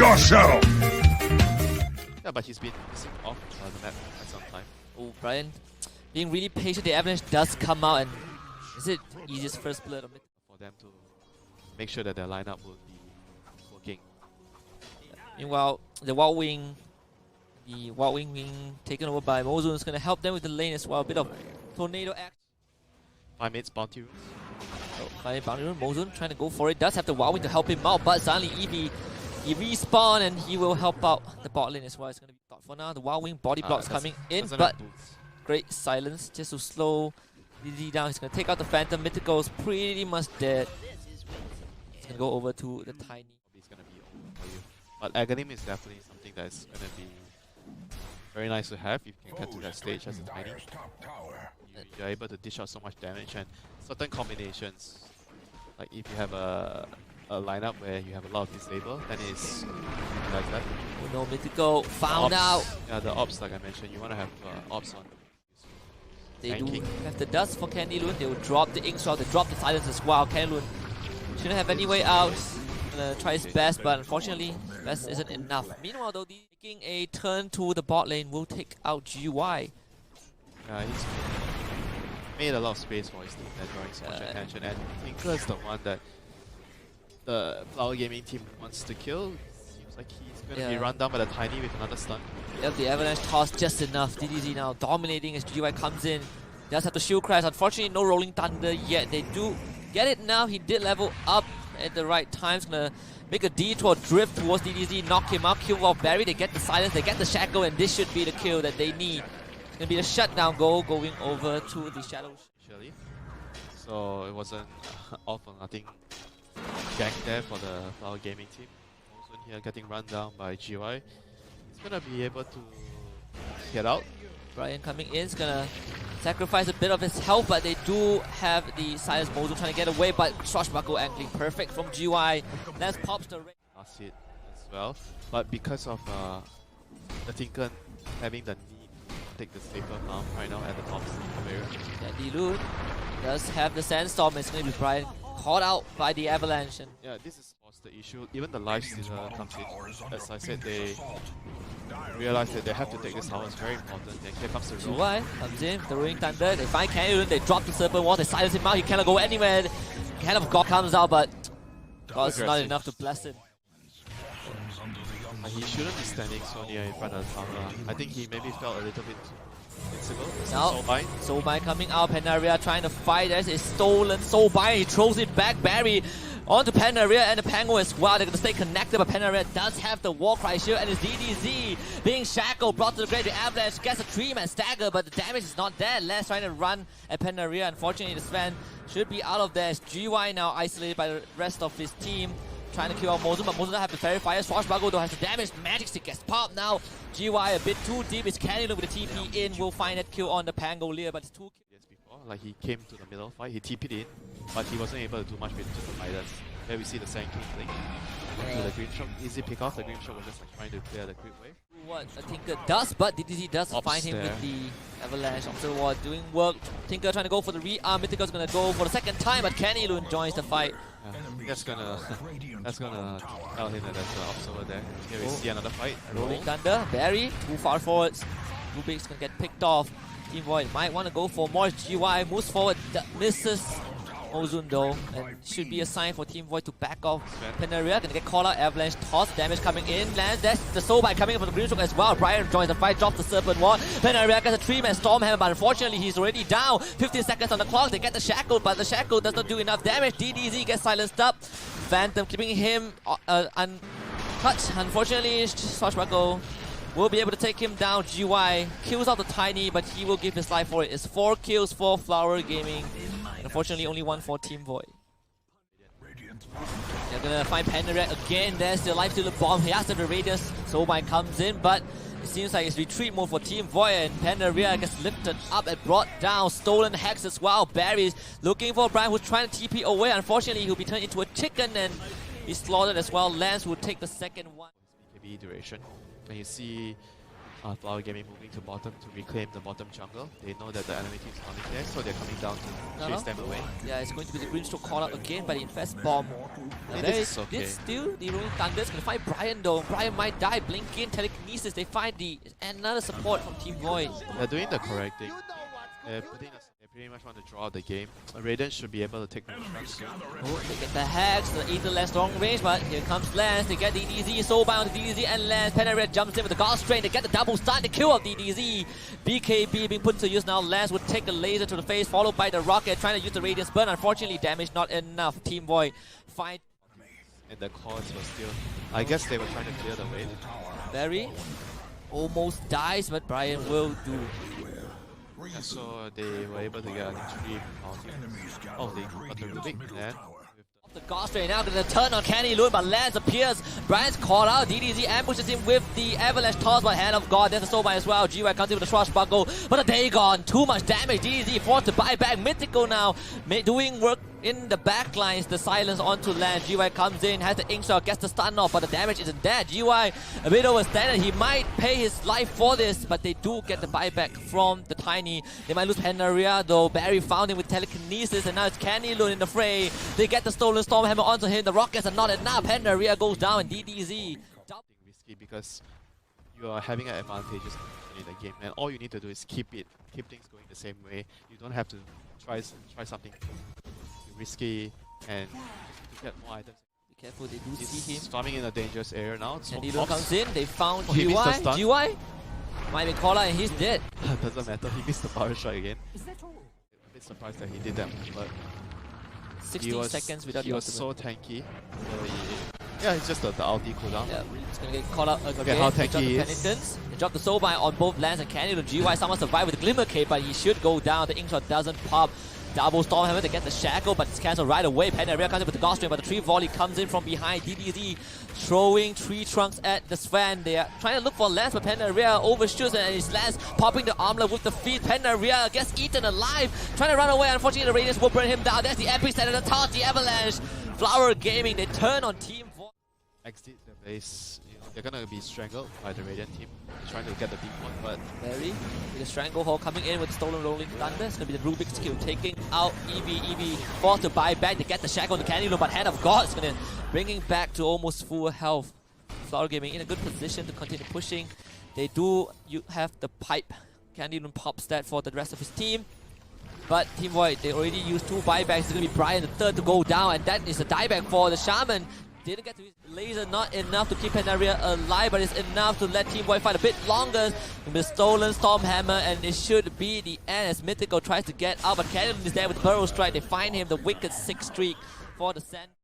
yourself! Yeah, but he's been missing off the map for some time. Oh, BrayaNt being really patient. The Avalanche does come out, and is it easiest first blood of it? For them to make sure that their lineup will be working. Meanwhile, the Wild Wing being taken over by MozuN is going to help them with the lane as well. A bit of tornado action. 5 minutes bounty runes. So, bounty rune, MozuN trying to go for it. Does have the Wild Wing to help him out, but suddenly Ev, he respawn and he will help out the bot lane as well. It's going to be thought for now. The Wild Wing body blocks coming in, but great silence just to slow DD down. He's going to take out the Phantom. Mythical is pretty much dead. He's going to go over to the Tiny. He's going to be over for you. But Aghanim is definitely something that's going to be very nice to have if you can get to that stage as a Tiny. You're able to dish out so much damage, and certain combinations, like if you have a lineup where you have a lot of disable, then it's like that. Oh no, Mythical found out! Yeah, the ops, like I mentioned, you want to have ops on. They do have the dust for Candyloon. They will drop the Ink Shroud, they drop the silence as well. Candyloon shouldn't have any way out. Gonna try his best, but unfortunately, best isn't enough. Meanwhile, though, taking a turn to the bot lane will take out GY. Yeah, he's made a lot of space for his team that's drawing so much attention, and Tinker is the one that the Flower Gaming team wants to kill. Seems like he's going to be run down by the Tiny with another stun. Yep, the Avalanche toss just enough. DDZ now dominating as GY comes in. Does have the shield crash. Unfortunately, no Rolling Thunder yet. They do get it now. He did level up at the right time. He's gonna make a detour, drift towards DDZ, knock him out, kill off Barry. They get the silence, they get the shackle, and this should be the kill that they need. It's gonna be the shutdown goal going over to the Shadows. So it wasn't all for nothing gank there for the Flower Gaming team. MozuN here getting run down by GY. He's gonna be able to get out. BrayaNt coming in, is gonna sacrifice a bit of his health, but they do have the silence. MozuN trying to get away, but Swashbuckle angling perfect from GY. Let's pops the ring. Last hit as well, but because of the Tinker having the need to take the safer farm right now at the top area. Candyloon does have the Sandstorm. It's going to be BrayaNt caught out by the Avalanche. And yeah, this is the issue. Even the life stealer comes in. As I said, they realize that they have to take this tower. It's very important. And here comes the roll. GY comes in, the Rolling Thunder. They find Candyloon. They drop the Serpent Wall. They silence him out. He cannot go anywhere. Kind of God comes out, but God's not enough to bless him. He shouldn't be standing so near in front of the tower. I think he maybe felt a little bit invincible. Now, Soulbind coming out. Pandaria trying to fight. There's a stolen Soulbind. He throws it back. Barry onto Pandaria and the Pango as well. They're going to stay connected, but Pandaria does have the Warcry shield, and it's DDZ being shackled, brought to the grave. The Avalanche gets a 3-man stagger, but the damage is not there. Les trying to run at Pandaria. Unfortunately, the Sven should be out of there. It's GY now isolated by the rest of his team, trying to kill out MozuN, but MozuN doesn't have the Fairy Fire. Swashbuckle though has the damage. Magic Stick gets popped now. GY a bit too deep. It's Candyloon with the TP in. Will find that kill on the Pangolier, but it's 2 kills. Yes, before, like he came to the middle fight, he TP'd in, but he wasn't able to do much with just the fighters. There we see the Sand King thing. To the green shot, easy pick off. The green shot was just like trying to clear the creep wave. What Tinker does, but DDZ does find him with the Avalanche. Observer Ward doing work. Tinker trying to go for the rearm. Mythical's gonna go for the second time, but Candyloon joins the fight. Yeah, that's gonna tell him that there's an observer there. Here we see another fight. Rolling Thunder, Barry, too far forwards. Rubik's gonna get picked off. Team Void might want to go for more. GY moves forward, misses MozuN though, and should be a sign for Team Void to back off. Pandaria gonna get called out. Avalanche toss, damage coming in. Lands, that's the Soulbind coming in from the green stroke as well. BrayaNt joins the fight, drops the Serpent Wall. Pandaria gets a 3-man Stormhammer, but unfortunately he's already down. 15 seconds on the clock. They get the Shackle, but the Shackle does not do enough damage. DDZ gets silenced up. Phantom keeping him untouched. Unfortunately, Swashbuckle will be able to take him down. GY kills out the Tiny, but he will give his life for it. It's 4 kills for Flower Gaming. And unfortunately, only 1 for Team Void. They're gonna find Pandaria again. There's the Life Stealer Bomb. He has the Radius. Soulbind comes in, but it seems like it's retreat mode for Team Void, and Pandaria gets lifted up and brought down. Stolen Hex as well. Barry's looking for BrayaNt, who's trying to TP away. Unfortunately, he'll be turned into a chicken, and he's slaughtered as well. Lance will take the second one. BKB duration. When you see Flower Gaming moving to bottom to reclaim the bottom jungle. They know that the enemy team is coming there, so they're coming down to chase them away. Yeah, it's going to be the green stroke call out again by the Infest Bomb. This is okay. This still, the Rolling Thunder's gonna find Brian though. Brian might die. Blink in, telekinesis. They find another support from Team Void. They're doing the correct thing. They pretty much want to draw out the game. Radiant should be able to take the shots soon. Oh, they get the hacks, the Ether Lance long range, but here comes Lance. They get the DDZ, Soul Bind on the DDZ, and Lance. Penaria jumps in with the God Strain. They get the double stun, the kill of DDZ. BKB being put to use now. Lance would take a laser to the face, followed by the rocket, trying to use the Radiance Burn. Unfortunately, damage not enough. Team Void fight. And the cores were still... I guess they were trying to clear the wave. Barry almost dies, but Brian will do. Yeah, so they were able to get an extreme bounty. Oh, they got the Rubik there. The Ghost Ray now gonna turn on Candyloon, but Lance appears. Brian's called out. DDZ ambushes him with the Avalanche toss, but Hand of God, there's a Soulbind as well. GY comes in with the Swashbuckle, but a Dagon, too much damage. DDZ forced to buy back. Mythical now, doing work in the backlines. The silence onto Lance. GY comes in, has the ink shot, gets the stun off, but the damage isn't there. GY a bit overstandard. He might pay his life for this, but they do get the buyback from the Tiny. They might lose Penaria though. Barry found him with telekinesis, and now it's Candyloon in the fray. They get the stolen Stormhammer onto him. The rockets are not enough. Penaria goes down, and DDZ. Risky because you are having an advantageous position in the game, and all you need to do is keep things going the same way. You don't have to try something risky and to get more items. Be careful, they do see him. Farming in a dangerous area now. Candyloon comes in, they found he missed the stun. GY might be called out and he's dead. Doesn't matter, he missed the power strike again. A bit surprised that he did that, but 16 seconds without he the was ultimate. so tanky. Yeah, it's just the ulti cooldown. Yeah, he's gonna get called out again. Look at how tanky he is. Penitence. They drop the Soulbind on both Lance and Candyloon. GY somehow survived with the Glimmer Cape, but he should go down. The Inkshot doesn't pop. Double Stormhammer to get the Shackle, but it's cancelled right away. Penaria comes in with the Ghost Ring, but the Tree Volley comes in from behind. DDZ throwing Tree Trunks at the Sven. They are trying to look for Lance, but Penaria overshoots, and it's Lance popping the armlet with the feet. Penaria gets eaten alive, trying to run away. Unfortunately, the Radiance will burn him down. There's the epic set at the top, the Avalanche. Flower Gaming, they turn on Team Void. Exit the base. They're gonna be strangled by the Radiant team. They're trying to get the deep one, but Barry with the Stranglehold coming in with the Stolen Rolling Thunder. It's gonna be the Rubik's Cube taking out Ev. Forced to buy back to get the Shackle on the Candyloon, but Hand of God is gonna bring him back to almost full health. Flower Gaming in a good position to continue pushing. They do have the pipe. Candyloon pops that for the rest of his team. But Team Void, they already used 2 buybacks. It's gonna be Brian the third to go down, and that is a dieback for the Shaman. Didn't get to his laser, not enough to keep Penaria alive, but it's enough to let Team Void fight a bit longer. With stolen Stormhammer, and it should be the end as Mythical tries to get out, but Candyloon is there with Burrow Strike. They find him, the wicked 6 streak for the Sand.